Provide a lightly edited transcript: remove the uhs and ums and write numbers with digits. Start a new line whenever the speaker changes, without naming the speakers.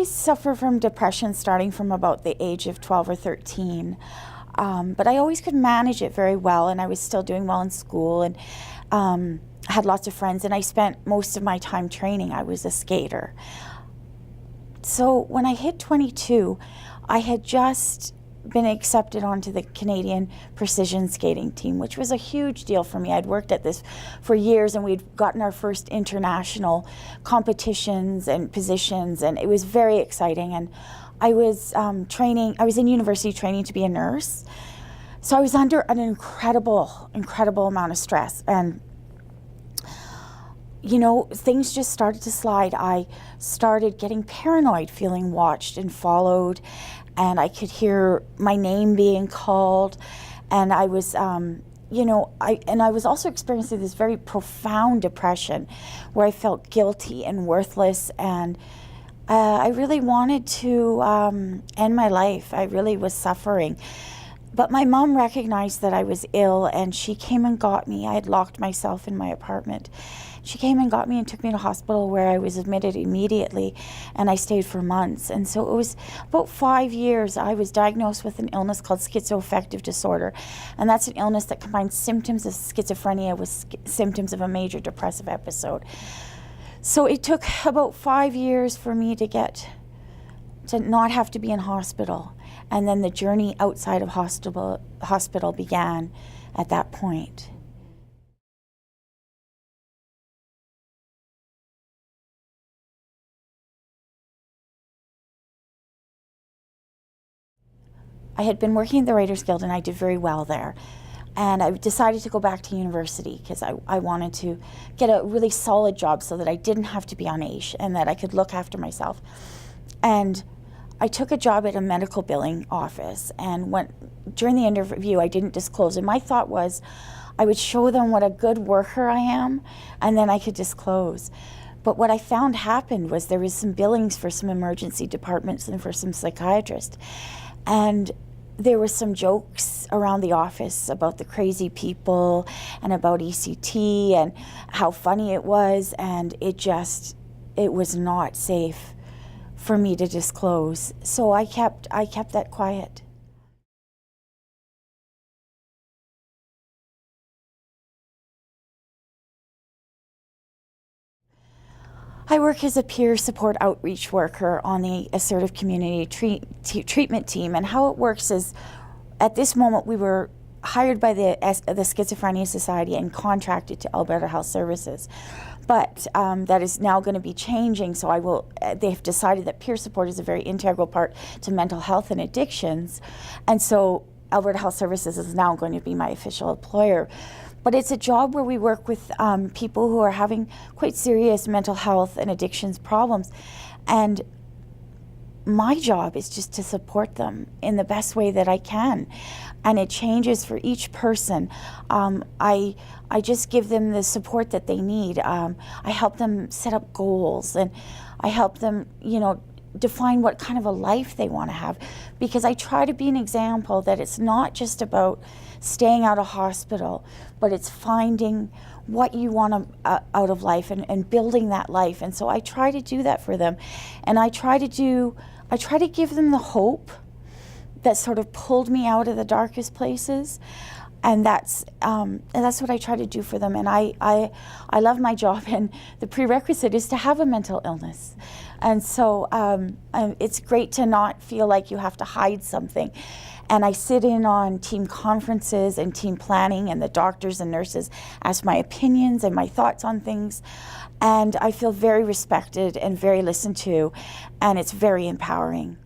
always suffered from depression starting from about the age of 12 or 13. But I always could manage it very well, and I was still doing well in school, and had lots of friends, and I spent most of my time training. I was a skater. So when I hit 22, I had just been accepted onto the Canadian precision skating team, which was a huge deal for me. I'd worked at this for years, and we'd gotten our first international competitions and positions, and it was very exciting. And I was I was in university training to be a nurse. So I was under an incredible amount of stress. And you know, things just started to slide. I started getting paranoid, feeling watched and followed, and I could hear my name being called. And I was, you know, I was also experiencing this very profound depression where I felt guilty and worthless, and I really wanted to end my life. I really was suffering. But my mom recognized that I was ill, and she came and got me. I had locked myself in my apartment. She came and got me and took me to hospital, where I was admitted immediately, and I stayed for months. And so it was about 5 years. I was diagnosed with an illness called schizoaffective disorder, and that's an illness that combines symptoms of schizophrenia with symptoms of a major depressive episode. So it took about 5 years for me to not have to be in hospital. And then the journey outside of hospital began at that point. I had been working at the Writers Guild, and I did very well there. And I decided to go back to university because I wanted to get a really solid job so that I didn't have to be on AISH and that I could look after myself. And I took a job at a medical billing office, and during the interview I didn't disclose, and my thought was I would show them what a good worker I am, and then I could disclose. But what I found happened was there was some billings for some emergency departments and for some psychiatrists, and there were some jokes around the office about the crazy people and about ECT and how funny it was, and it was not safe for me to disclose. So I kept that quiet. I work as a peer support outreach worker on the Assertive Community Treatment Team, and how it works is, at this moment we were hired by the Schizophrenia Society and contracted to Alberta Health Services. But that is now going to be changing, so they've decided that peer support is a very integral part to mental health and addictions, and so Alberta Health Services is now going to be my official employer. But it's a job where we work with people who are having quite serious mental health and addictions problems, and my job is just to support them in the best way that I can, and it changes for each person. I just give them the support that they need. I help them set up goals, and I help them, you know, define what kind of a life they want to have, because I try to be an example that it's not just about staying out of hospital, but it's finding what you want out of life and building that life. And so I try to do that for them, and I try to give them the hope that sort of pulled me out of the darkest places, and that's what I try to do for them. And I love my job, and the prerequisite is to have a mental illness. And so it's great to not feel like you have to hide something. And I sit in on team conferences and team planning, and the doctors and nurses ask my opinions and my thoughts on things. And I feel very respected and very listened to, and it's very empowering.